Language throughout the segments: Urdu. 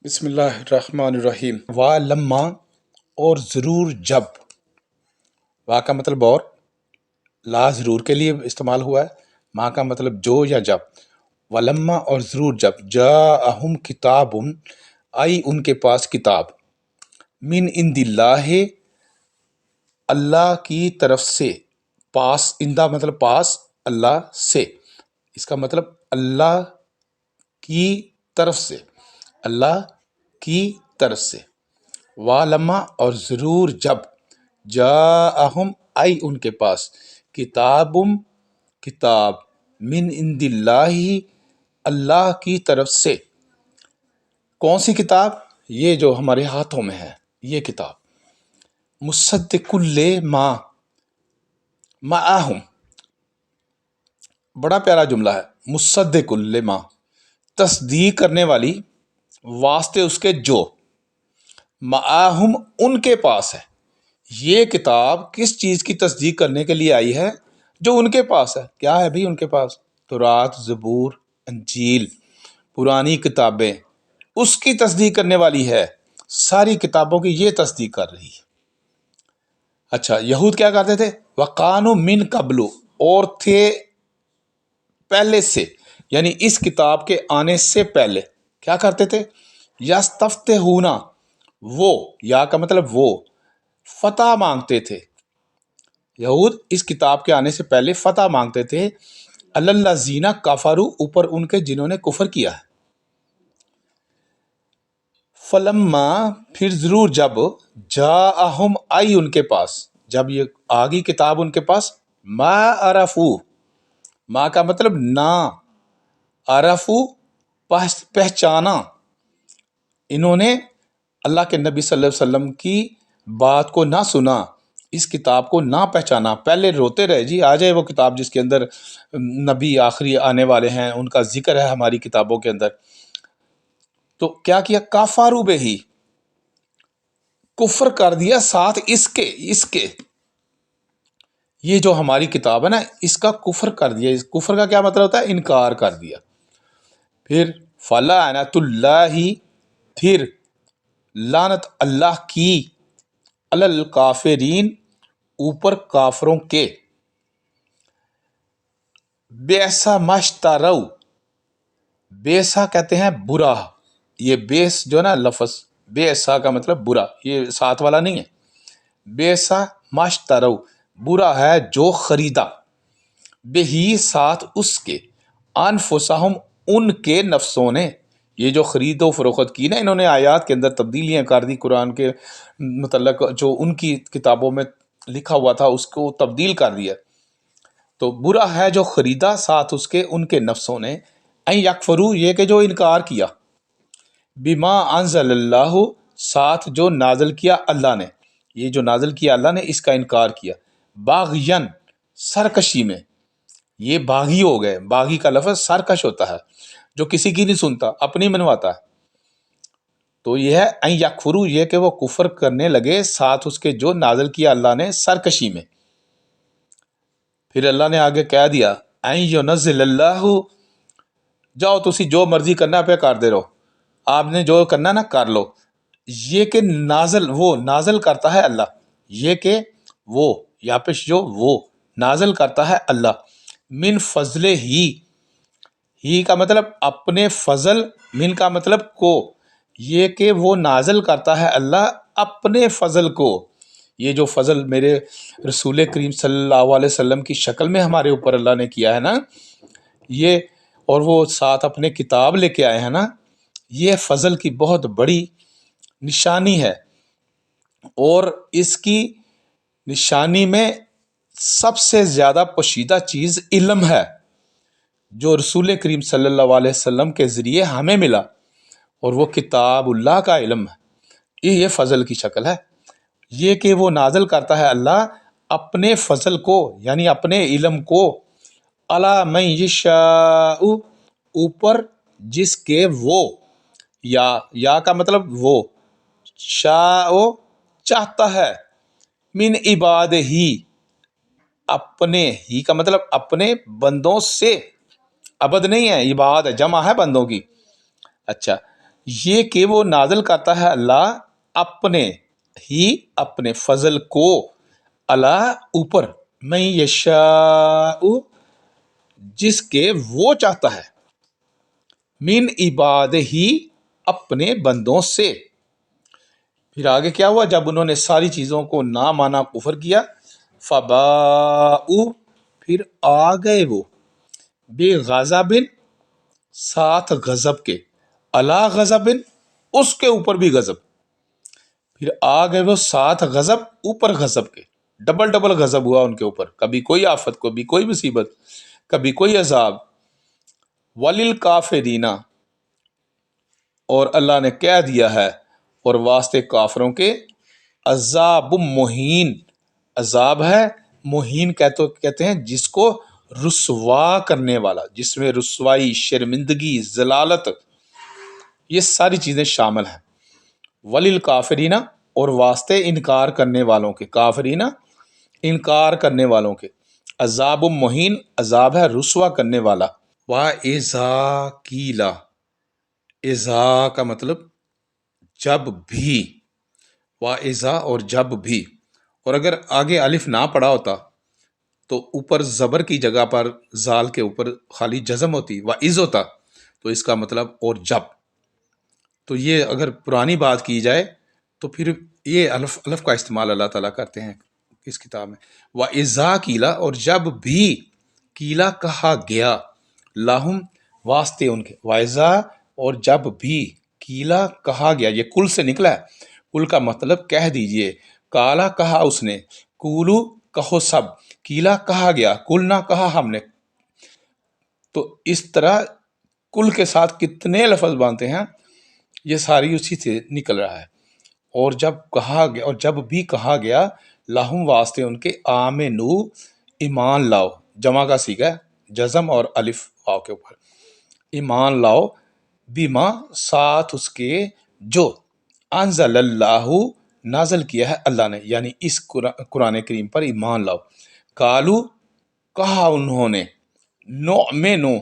بسم اللہ الرحمن الرحیم۔ وا لما اور ضرور جب، وا کا مطلب اور، لا ضرور کے لیے استعمال ہوا ہے، ما کا مطلب جو یا جب۔ ولما اور ضرور جب، جاءہم کتاب، آئی ان کے پاس کتاب، من عند اللہ، اللہ کی طرف سے، پاس، اندہ مطلب پاس، اللہ سے، اس کا مطلب اللہ کی طرف سے، اللہ کی طرف سے۔ والما اور ضرور جب، جاءہم آئی ان کے پاس، کتاب، من عند اللہ، اللہ کی طرف سے۔ کون سی کتاب؟ یہ جو ہمارے ہاتھوں میں ہے یہ کتاب۔ مصدق لما معہم، بڑا پیارا جملہ ہے۔ مصدق لما، تصدیق کرنے والی، واسطے اس کے جو، معہم ان کے پاس ہے۔ یہ کتاب کس چیز کی تصدیق کرنے کے لیے آئی ہے؟ جو ان کے پاس ہے۔ کیا ہے بھی ان کے پاس؟ تورات، زبور، انجیل، پرانی کتابیں، اس کی تصدیق کرنے والی ہے۔ ساری کتابوں کی یہ تصدیق کر رہی ہے۔ اچھا، یہود کیا کرتے تھے؟ وَقَانُوا مِن قَبْلُ، اور تھے پہلے سے، یعنی اس کتاب کے آنے سے پہلے کیا کرتے تھے؟ یستفتحون، وہ، یا کا مطلب وہ، فتح مانگتے تھے۔ یہود اس کتاب کے آنے سے پہلے فتح مانگتے تھے، علی الذین کفروا، اوپر ان کے جنہوں نے کفر کیا ہے۔ فلما، پھر ضرور جب، جاءہم آئی ان کے پاس، جب یہ آگی کتاب ان کے پاس، ما عرفوا، ما کا مطلب نہ، عرفوا پہچانا، انہوں نے اللہ کے نبی صلی اللہ علیہ وسلم کی بات کو نہ سنا، اس کتاب کو نہ پہچانا۔ پہلے روتے رہے جی، آ جائے وہ کتاب جس کے اندر نبی آخری آنے والے ہیں، ان کا ذکر ہے ہماری کتابوں کے اندر۔ تو کیا کیا؟ کافروا بہی، کفر کر دیا ساتھ اس کے، یہ جو ہماری کتاب ہے نا، اس کا کفر کر دیا۔ اس کفر کا کیا مطلب ہوتا ہے؟ انکار کر دیا۔ پھر فلعنۃ اللہ، پھر لعنت اللہ کی، علی الکافرین، اوپر کافروں کے۔ بئس ما اشتروا، بئسا کہتے ہیں برا، یہ بیس جو نا لفظ، بئسا کا مطلب برا، یہ ساتھ والا نہیں ہے۔ بئسا ما اشتروا، برا ہے جو خریدا، بہی ساتھ اس کے، انفسہم ان کے نفسوں نے۔ یہ جو خرید و فروخت کی نا انہوں نے، آیات کے اندر تبدیلیاں کر دی، قرآن کے متعلق جو ان کی کتابوں میں لکھا ہوا تھا اس کو تبدیل کر دیا۔ تو برا ہے جو خریدا ساتھ اس کے، ان کے نفسوں نے، ان یکفروا، یہ کہ جو انکار کیا، بما انزل اللہ، ساتھ جو نازل کیا اللہ نے، یہ جو نازل کیا اللہ نے اس کا انکار کیا، باغین، سرکشی میں، یہ باغی ہو گئے۔ باغی کا لفظ سرکش ہوتا ہے، جو کسی کی نہیں سنتا، اپنی منواتا ہے۔ تو یہ ہے ان یکفروا، یہ کہ وہ کفر کرنے لگے ساتھ اس کے جو نازل کیا اللہ نے، سرکشی میں۔ پھر اللہ نے آگے کہہ دیا، ان ینزل اللہ، جاؤ تسی جو مرضی کرنا پہ کر دے رہو، آپ نے جو کرنا نا کر لو۔ یہ کہ نازل، وہ نازل کرتا ہے اللہ، یہ کہ وہ، یا پیش جو وہ نازل کرتا ہے اللہ، من فضل ہی کا مطلب اپنے فضل، من کا مطلب کو، یہ کہ وہ نازل کرتا ہے اللہ اپنے فضل کو۔ یہ جو فضل میرے رسول کریم صلی اللہ علیہ وسلم کی شکل میں ہمارے اوپر اللہ نے کیا ہے نا، یہ، اور وہ ساتھ اپنے کتاب لے کے آئے ہیں نا، یہ فضل کی بہت بڑی نشانی ہے۔ اور اس کی نشانی میں سب سے زیادہ پوشیدہ چیز علم ہے، جو رسول کریم صلی اللہ علیہ وسلم کے ذریعے ہمیں ملا، اور وہ کتاب اللہ کا علم ہے۔ یہ فضل کی شکل ہے، یہ کہ وہ نازل کرتا ہے اللہ اپنے فضل کو، یعنی اپنے علم کو، علی من یشاء، اوپر جس کے وہ، یا کا مطلب وہ، شاء چاہتا ہے، من عباد ہی، اپنے، ہی کا مطلب اپنے بندوں سے، عبد نہیں ہے، عباد ہے، جمع ہے بندوں کی۔ اچھا، یہ کہ وہ نازل کرتا ہے اللہ اپنے فضل کو اللہ اوپر من یشاء جس کے وہ چاہتا ہے من عبادہ ہی اپنے بندوں سے. پھر آگے کیا ہوا؟ جب انہوں نے ساری چیزوں کو نہ مانا، کفر کیا، فباؤ پھر آ گئے وہ بے غضبن ساتھ غضب کے، اللہ غضبن اس کے اوپر بھی غضب، پھر آ گئے وہ ساتھ غضب اوپر غضب کے، ڈبل ڈبل غضب ہوا ان کے اوپر، کبھی کوئی آفت، کبھی کوئی مصیبت، کبھی کوئی عذاب. وللکافرین اور اللہ نے کہہ دیا ہے اور واسطے کافروں کے عذاب مہین، عذاب ہے مہین کہتے ہیں جس کو رسوا کرنے والا، جس میں رسوائی، شرمندگی، ذلالت، یہ ساری چیزیں شامل ہیں. وللکافرین اور واسطے انکار کرنے والوں کے، کافرین انکار کرنے والوں کے، عذاب مہین عذاب ہے رسوا کرنے والا. وَإِذَا قِيلَ اذا کا مطلب جب بھی، وَإِذَا اور جب بھی، اور اگر آگے الف نہ پڑا ہوتا تو اوپر زبر کی جگہ پر زال کے اوپر خالی جزم ہوتی، وَإِذ ہوتا، تو اس کا مطلب اور جب. تو یہ اگر پرانی بات کی جائے تو پھر یہ الف کا استعمال اللہ تعالیٰ کرتے ہیں اس کتاب میں. وَإِذَا قِيلَ اور جب بھی قیلا کہا گیا، لہم واسطے ان کے، وَإِذَا اور جب بھی قیلا کہا گیا، یہ کل سے نکلا ہے، کل کا مطلب کہہ دیجئے، کالا کہا اس نے، کولو کہو سب، قیلا کہا گیا، کل نہ کہا ہم نے. تو اس طرح کل کے ساتھ کتنے لفظ بنتے ہیں، یہ ساری اسی سے نکل رہا ہے. اور جب کہا گیا، اور جب بھی کہا گیا، لہم واسطے ان کے، آمنو ایمان لاؤ، جمع کا صیغہ ہے، جزم اور الف واو کے اوپر، ایمان لاؤ، بیما ساتھ اس کے جو، انزل اللہ نازل کیا ہے اللہ نے، یعنی اس قرآن کریم پر ایمان لاؤ. کالو کہا انہوں نے، نؤمنو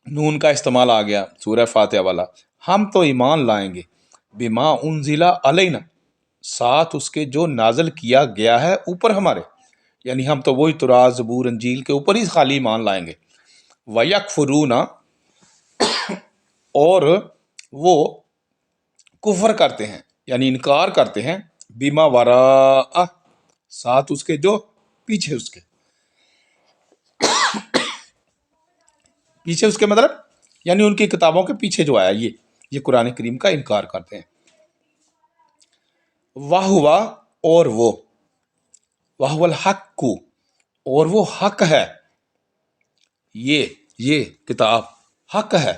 نون کا استعمال آ گیا سورہ فاتحہ والا، ہم تو ایمان لائیں گے، بما انزل علینا ساتھ اس کے جو نازل کیا گیا ہے اوپر ہمارے، یعنی ہم تو وہی تورات، زبور، انجیل کے اوپر ہی خالی ایمان لائیں گے. وَيَكْفُرُونَ اور وہ کفر کرتے ہیں یعنی انکار کرتے ہیں، بما وراء ساتھ اس کے جو پیچھے اس کے، پیچھے اس کے مطلب یعنی ان کی کتابوں کے پیچھے جو آیا یہ قرآن کریم کا انکار کرتے ہیں. وَهُوَ اور وہ، وَهُوَ الْحَقُّ اور وہ حق ہے، یہ کتاب حق ہے،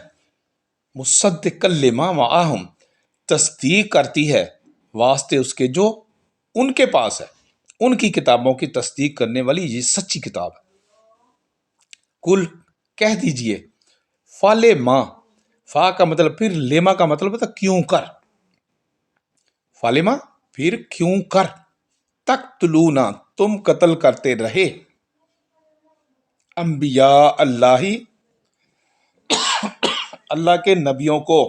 مصدقا لما معہم تصدیق کرتی ہے واسطے اس کے جو ان کے پاس ہے، ان کی کتابوں کی تصدیق کرنے والی یہ سچی کتاب ہے. کل کہہ دیجئے، فَلِمَا فا کا مطلب پھر، لیما کا مطلب ہوتا کیوں کر، فَلِمَا پھر کیوں کر، تقتلون تم قتل کرتے رہے، انبیاء اللہ اللہ کے نبیوں کو،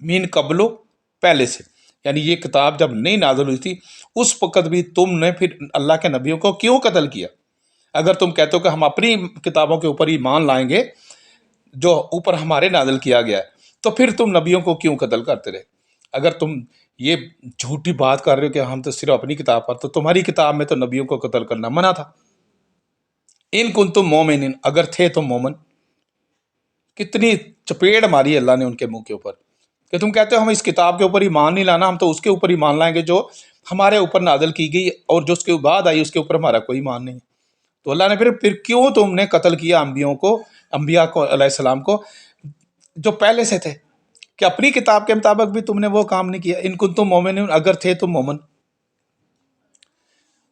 من قبل پہلے سے، یعنی یہ کتاب جب نہیں نازل ہوئی تھی اس وقت بھی تم نے پھر اللہ کے نبیوں کو کیوں قتل کیا؟ اگر تم کہتے ہو کہ ہم اپنی کتابوں کے اوپر ایمان لائیں گے جو اوپر ہمارے نازل کیا گیا ہے، تو پھر تم نبیوں کو کیوں قتل کرتے رہے؟ اگر تم یہ جھوٹی بات کر رہے ہو کہ ہم تو صرف اپنی کتاب پر، تو تمہاری کتاب میں تو نبیوں کو قتل کرنا منع تھا. ان کنتم مومنین اگر تھے تم مومن. کتنی چپیڑ ماری اللہ نے ان کے منہ کے اوپر کہ تم کہتے ہو ہم اس کتاب کے اوپر ایمان نہیں لانا، ہم تو اس کے اوپر ایمان لائیں گے جو ہمارے اوپر نازل کی گئی، اور جو اس کے بعد آئی اس کے اوپر ہمارا کوئی ایمان نہیں. تو اللہ نے پھر کیوں تم نے قتل کیا انبیاء کو علیہ السلام کو جو پہلے سے تھے، کہ اپنی کتاب کے مطابق بھی تم نے وہ کام نہیں کیا. ان کنتم مومنین اگر تھے تم مومن.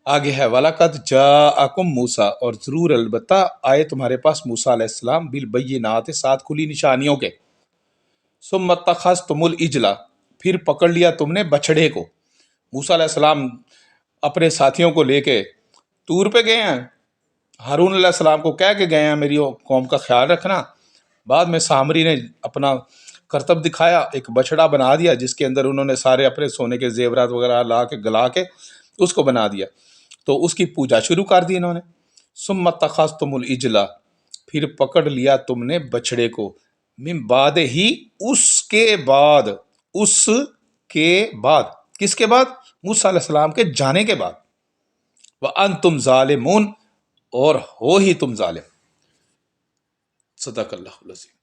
آگے ہے وَلَقَدْ جَاءَكُم مُوسیٰ اور ضرور البتہ آئے تمہارے پاس موسیٰ علیہ السلام، بالبینات ساتھ کھلی نشانیوں کے، ثُمَّ اتَّخَذْتُمُ الْعِجْلَ پھر پکڑ لیا تم نے بچھڑے کو. موسیٰ علیہ السلام اپنے ساتھیوں کو لے کے طور پہ گئے ہیں، ہارون علیہ السلام کو کہہ کے گئے ہیں میری قوم کا خیال رکھنا. بعد میں سامری نے اپنا کرتب دکھایا، ایک بچڑا بنا دیا جس کے اندر انہوں نے سارے اپنے سونے کے زیورات وغیرہ لا کے گلا کے اس کو بنا دیا، تو اس کی پوجا شروع کر دی انہوں نے۔ ثم اتخذتم العجل، پھر پکڑ لیا تم نے بچڑے کو، من بعد ہی، اس کے بعد، اس کے بعد، کس کے بعد؟ موسیٰ علیہ السلام کے جانے کے بعد، وَأَنْتُمْ ظَالِمُونَ، اور ہو ہی تم ظالم۔ صدق اللہ العظیم۔